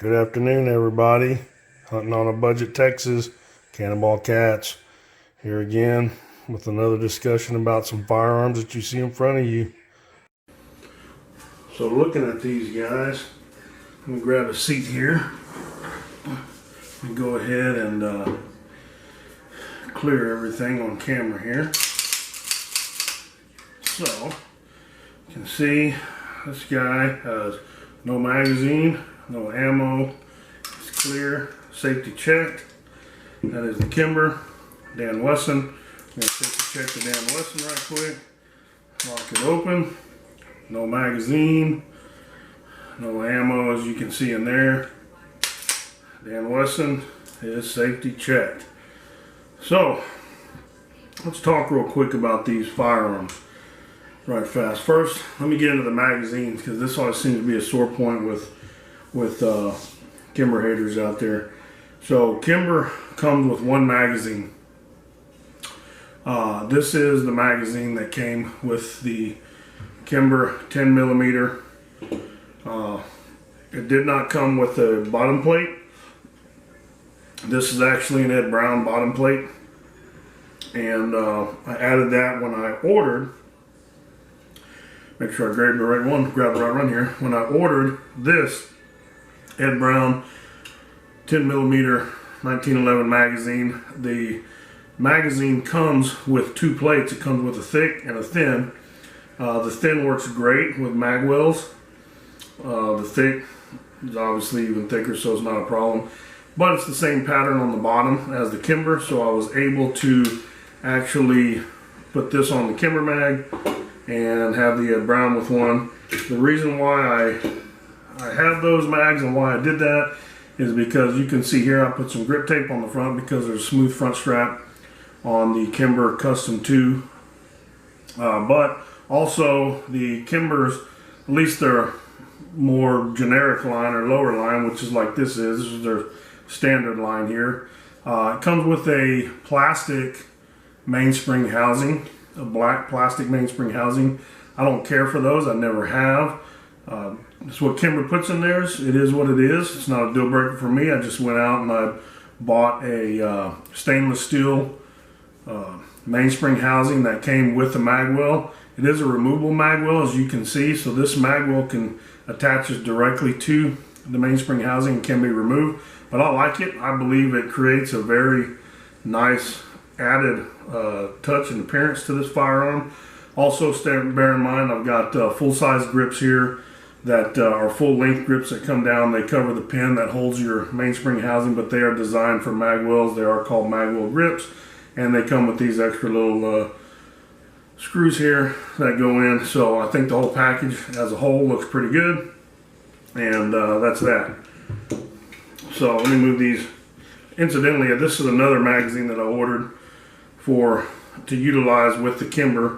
Good afternoon, everybody. Hunting on a Budget, Texas. Cannonball Cats here again with another discussion about some firearms that you see in front of you. So looking at these guys, I'm gonna grab a seat here and go ahead and clear everything on camera here. So you can see this guy has no magazine, no ammo, it's clear, safety checked. That is the Kimber, Dan Wesson. I'm going to safety check the Dan Wesson right quick. Lock it open. No magazine, no ammo as you can see in there. Dan Wesson is safety checked. So, let's talk real quick about these firearms right fast. First, let me get into the magazines because this always seems to be a sore point with Kimber haters out there. So Kimber comes with one magazine. This is the magazine that came with the Kimber 10 millimeter. It did not come with the bottom plate. This is actually an Ed Brown bottom plate, and I added that when I ordered. Make sure I grab the right one. Grab the right one here. When I ordered this Ed Brown 10 millimeter 1911 magazine, the magazine comes with two plates. It comes with a thick and a thin. The thin works great with mag wells. The thick is obviously even thicker, so it's not a problem. But it's the same pattern on the bottom as the Kimber, so I was able to actually put this on the Kimber mag and have the Ed Brown with one. The reason why I have those mags and why I did that is because you can see here I put some grip tape on the front because there's a smooth front strap on the Kimber Custom 2. But also the Kimbers, at least their more generic line or lower line, which is like this is their standard line here. It comes with a plastic mainspring housing, a black plastic mainspring housing. I don't care for those, I never have. That's what Kimber puts in theirs. It is what it is. It's not a deal breaker for me. I just went out and I bought a stainless steel mainspring housing that came with the mag well. It is a removable mag well, as you can see, so this mag well can attaches directly to the mainspring housing and can be removed. But I like it. I believe it creates a very nice added touch and appearance to this firearm. Also, bear in mind I've got full-size grips here that are full-length grips that come down. They cover the pin that holds your mainspring housing, but they are designed for mag wells. They are called mag well grips, and they come with these extra little screws here that go in. So I think the whole package as a whole looks pretty good, and that's that. So let me move these. Incidentally, this is another magazine that I ordered to utilize with the Kimber.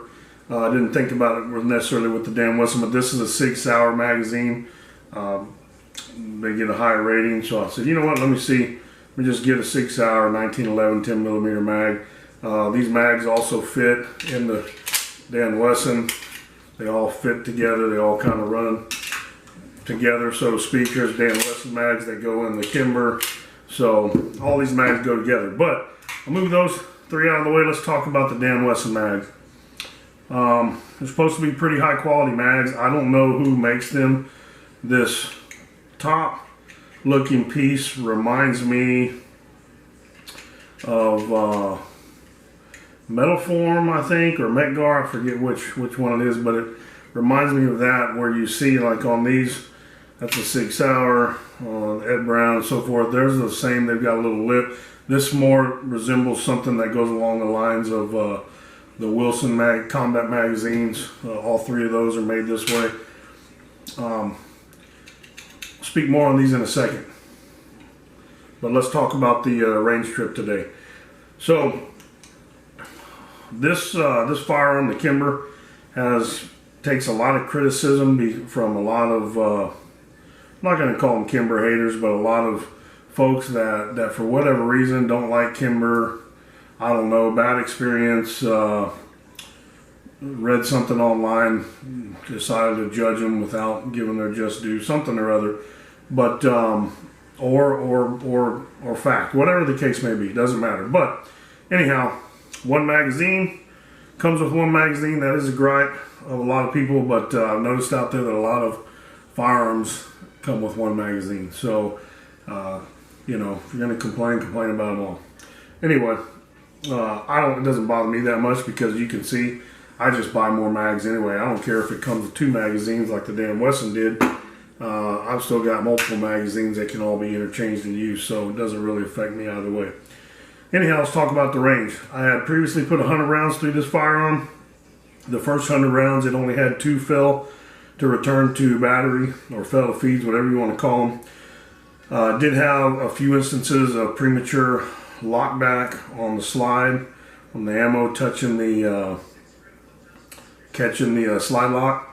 I didn't think about it necessarily with the Dan Wesson, but this is a 6 hour magazine. They get a higher rating, so I said, you know what, let me just get a 6 hour 1911 10 millimeter mag. These mags also fit in the Dan Wesson. They all fit together, they all kind of run together, so to speak. There's Dan Wesson mags that go in the Kimber, so all these mags go together. But I'll move those three out of the way. Let's talk about the Dan Wesson mags. They're supposed to be pretty high quality mags. I don't know who makes them. This top looking piece reminds me of Metal Form, I think, or Metgar. I forget which one it is, but it reminds me of that, where you see like on these, that's a 6 hour, Ed Brown and so forth. There's the same, they've got a little lip. This more resembles something that goes along the lines of the Wilson combat magazines. All three of those are made this way. Speak more on these in a second, but let's talk about the range trip today. So this firearm, the Kimber, takes a lot of criticism from a lot of I'm not going to call them Kimber haters, but a lot of folks that for whatever reason don't like Kimber. I don't know, bad experience, read something online, decided to judge them without giving their just due, something or other. But or fact, whatever the case may be, doesn't matter. But anyhow, one magazine comes with one magazine. That is a gripe of a lot of people, but I've noticed out there that a lot of firearms come with one magazine. So you know, if you're going to complain about them all. Anyway, it doesn't bother me that much because you can see I just buy more mags anyway. I don't care if it comes with 2 magazines like the damn Wesson did. I've still got multiple magazines that can all be interchanged and used, so it doesn't really affect me either way. Anyhow, let's talk about the range. I had previously put 100 rounds through this firearm. The first 100 rounds, it only had 2 fail to return to battery, or fail to feeds, whatever you want to call them. Did have a few instances of premature lockback on the slide, from the ammo touching the catching the slide lock.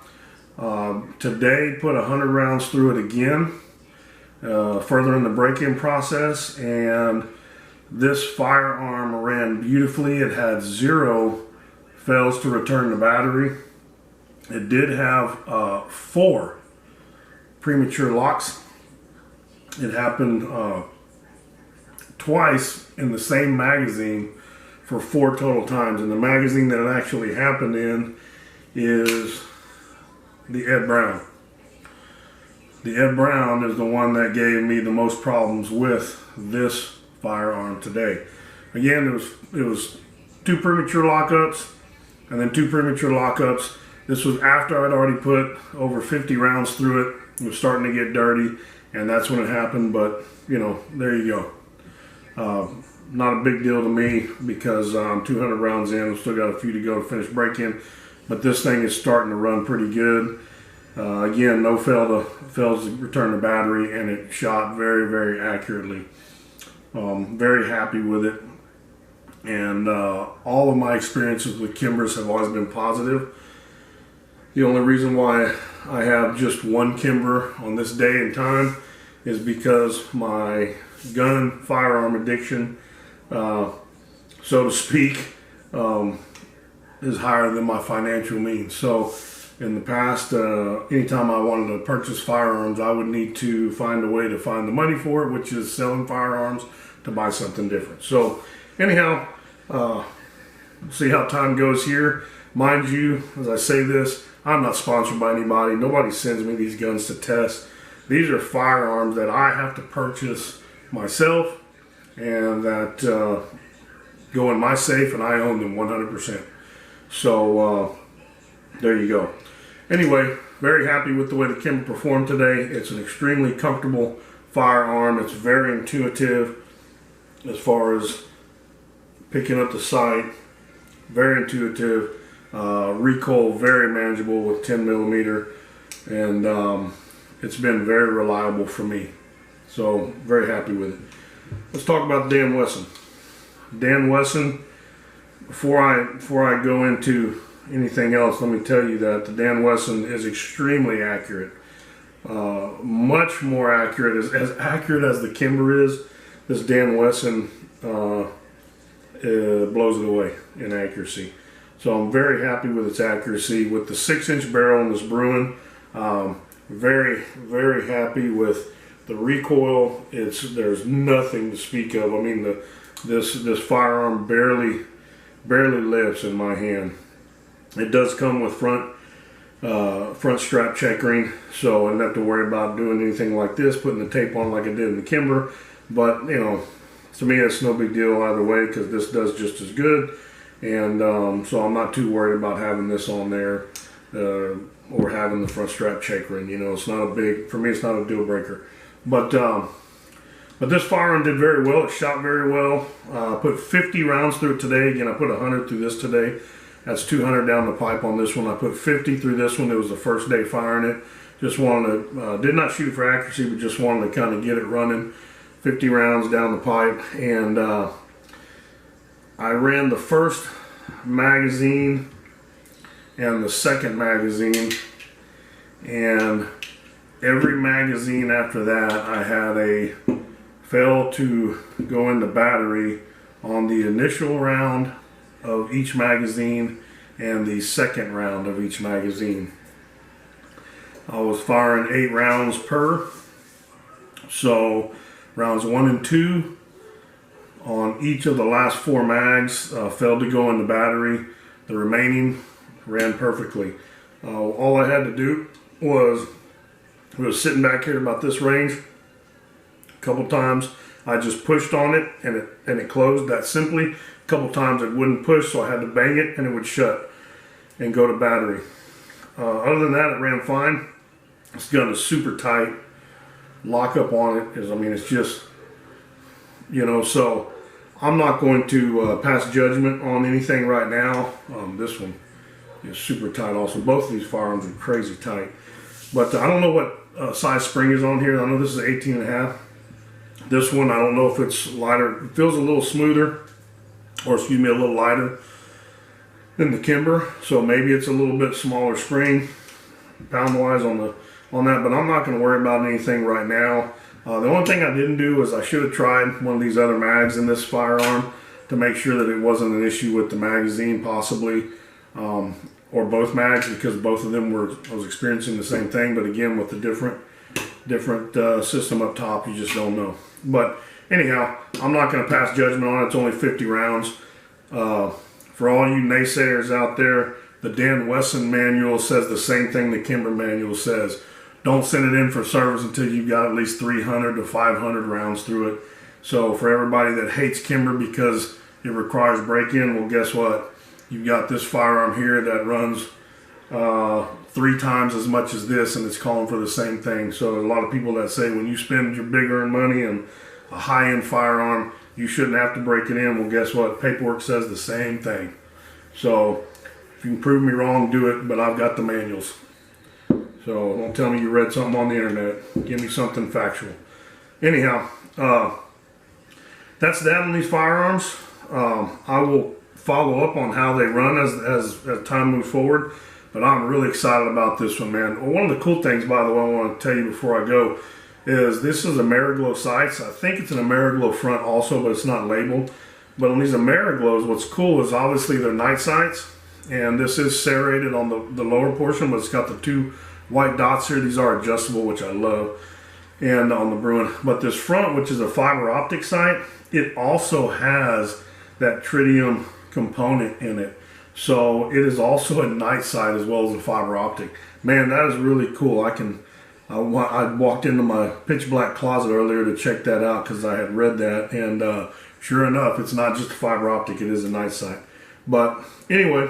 Today, put 100 rounds through it again, further in the break-in process, and this firearm ran beautifully. It had 0 fails to return the battery. It did have 4 premature locks. It happened twice in the same magazine for 4 total times, and the magazine that it actually happened in is the Ed Brown. The Ed Brown is the one that gave me the most problems with this firearm today. Again, it was 2 premature lockups and then 2 premature lockups. This was after I'd already put over 50 rounds through it. It was starting to get dirty, and that's when it happened. But you know, there you go. Not a big deal to me because I'm 200 rounds in. I've still got a few to go to finish break-in. But this thing is starting to run pretty good. Again, no fails to return the battery, and it shot very, very accurately. Very happy with it. And all of my experiences with Kimbers have always been positive. The only reason why I have just one Kimber on this day and time is because my gun firearm addiction, so to speak, is higher than my financial means. So in the past, anytime I wanted to purchase firearms, I would need to find a way to find the money for it, which is selling firearms to buy something different. So anyhow, see how time goes here. Mind you, as I say this, I'm not sponsored by anybody. Nobody sends me these guns to test. These are firearms that I have to purchase myself and that go in my safe, and I own them 100%. So there you go. Anyway, very happy with the way the Kimber performed today. It's an extremely comfortable firearm. It's very intuitive as far as picking up the sight. Very intuitive. Recoil very manageable with 10mm, and it's been very reliable for me. So very happy with it. Let's talk about Dan Wesson. Dan Wesson. Before I go into anything else, let me tell you that the Dan Wesson is extremely accurate. Much more accurate, as accurate as the Kimber is. This Dan Wesson blows it away in accuracy. So I'm very happy with its accuracy. With the 6-inch barrel on this Bruin, very, very happy with the recoil. There's nothing to speak of. I mean, this firearm barely lifts in my hand. It does come with front strap checkering, so I don't have to worry about doing anything like this, putting the tape on like I did in the Kimber. But you know, to me, it's no big deal either way because this does just as good. And so I'm not too worried about having this on there or having the front strap checkering. You know, it's not a big, for me, it's not a deal breaker. But this firearm did very well. It shot very well. Put 50 rounds through it today. Again, I put 100 through this today. That's 200 down the pipe on this one. I put 50 through this one. It was the first day firing it. Just wanted to, did not shoot for accuracy, but just wanted to kind of get it running. 50 rounds down the pipe. And I ran the first magazine and the second magazine, and every magazine after that I had a fail to go into battery on the initial round of each magazine and the second round of each magazine. I was firing 8 rounds per, so Rounds 1 and 2 on each of the last 4 mags failed to go in the battery. The remaining ran perfectly. All I had to do was sitting back here about this range. A couple times I just pushed on it and it closed that simply. A couple times it wouldn't push, so I had to bang it and it would shut and go to battery. Other than that, it ran fine. This gun is super tight. Lock up on it is, I mean, it's just, you know, so I'm not going to pass judgment on anything right now. This one is super tight also. Both of these firearms are crazy tight. But I don't know what size spring is on here. I know this is 18.5. This one, I don't know if it's lighter. It feels a little smoother, or excuse me, a little lighter than the Kimber. So maybe it's a little bit smaller spring, pound-wise on that. But I'm not going to worry about anything right now. The only thing I didn't do is I should have tried one of these other mags in this firearm to make sure that it wasn't an issue with the magazine, possibly, or both mags, because both of them I was experiencing the same thing. But again, with the different system up top, you just don't know. But anyhow, I'm not going to pass judgment on it. It's only 50 rounds. For all you naysayers out there, the Wesson manual says the same thing the Kimber manual says. Don't send it in for service until you've got at least 300 to 500 rounds through it. So for everybody that hates Kimber because it requires break-in, well, guess what? You've got this firearm here that runs 3 times as much as this, and it's calling for the same thing. So there's a lot of people that say when you spend your big-earned money on a high-end firearm, you shouldn't have to break it in. Well, guess what? Paperwork says the same thing. So if you can prove me wrong, do it, but I've got the manuals. So don't tell me you read something on the internet. Give me something factual. Anyhow, that's that on these firearms. I will follow up on how they run as time moves forward, but I'm really excited about this one, man. One of the cool things, by the way, I want to tell you before I go, is this is Ameriglow sights. I think it's an Ameriglow front also, but it's not labeled. But on these Ameriglows, what's cool is obviously they're night sights, and this is serrated on the lower portion, but it's got the 2 white dots here. These are adjustable, which I love, and on the Bruin. But this front, which is a fiber optic sight, it also has that tritium component in it. So it is also a night sight as well as a fiber optic. Man, that is really cool. I walked into my pitch black closet earlier to check that out because I had read that, and sure enough, it's not just a fiber optic, it is a night sight. But anyway,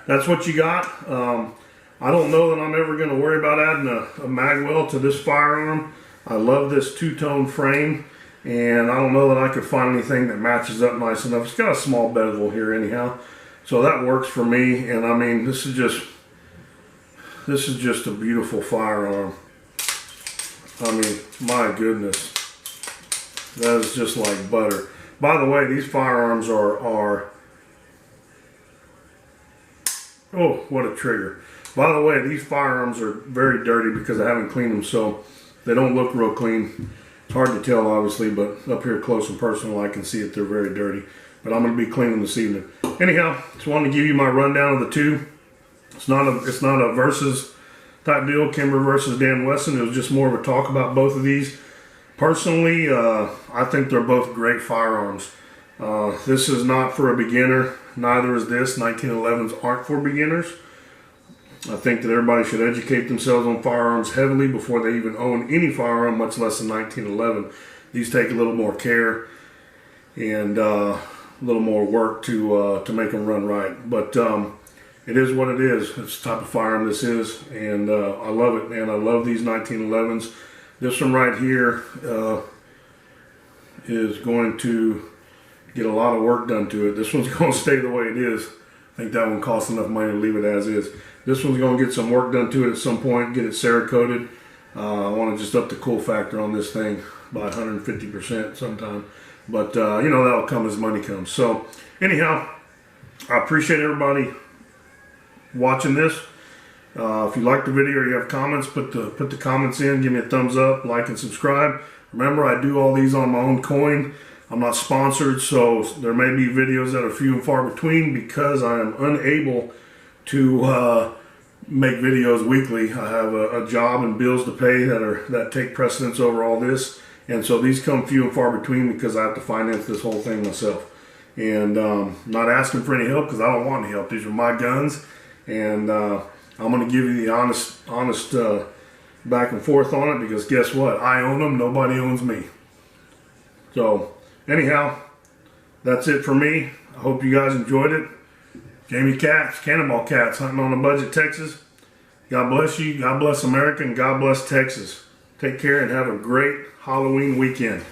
that's what you got. I don't know that I'm ever going to worry about adding a magwell to this firearm. I love this 2-tone frame, and I don't know that I could find anything that matches up nice enough. It's got a small bezel here anyhow, so that works for me. And I mean, this is just a beautiful firearm. I mean, my goodness, that is just like butter. By the way, these firearms are oh, what a trigger. By the way, these firearms are very dirty because I haven't cleaned them, so they don't look real clean. It's hard to tell, obviously, but up here close and personal, I can see it. They're very dirty. But I'm going to be cleaning this evening. Anyhow, just wanted to give you my rundown of the 2. It's not a versus type deal, Kimber versus Wesson. It was just more of a talk about both of these. Personally, I think they're both great firearms. This is not for a beginner. Neither is this. 1911s aren't for beginners. I think that everybody should educate themselves on firearms heavily before they even own any firearm, much less a 1911. These take a little more care and a little more work to make them run right. But it is what it is. It's the type of firearm this is, and I love it, man. I love these 1911s. This one right here is going to get a lot of work done to it. This one's going to stay the way it is. I think that one costs enough money to leave it as is. This one's going to get some work done to it at some point, get it Cerakoted. I want to just up the cool factor on this thing by 150% sometime. But, you know, that'll come as money comes. So, anyhow, I appreciate everybody watching this. If you like the video or you have comments, put the comments in. Give me a thumbs up, like, and subscribe. Remember, I do all these on my own coin. I'm not sponsored, so there may be videos that are few and far between because I am unable to make videos weekly. I have a job and bills to pay that take precedence over all this, And so these come few and far between because I have to finance this whole thing myself. And not asking for any help because I don't want any help. These are my guns, and I'm going to give you the honest back and forth on it, because guess what? I own them. Nobody owns me. So anyhow, that's it for me. I hope you guys enjoyed it. Jamie Katz, Cannonball Cats, hunting on a budget, Texas. God bless you. God bless America, and God bless Texas. Take care and have a great Halloween weekend.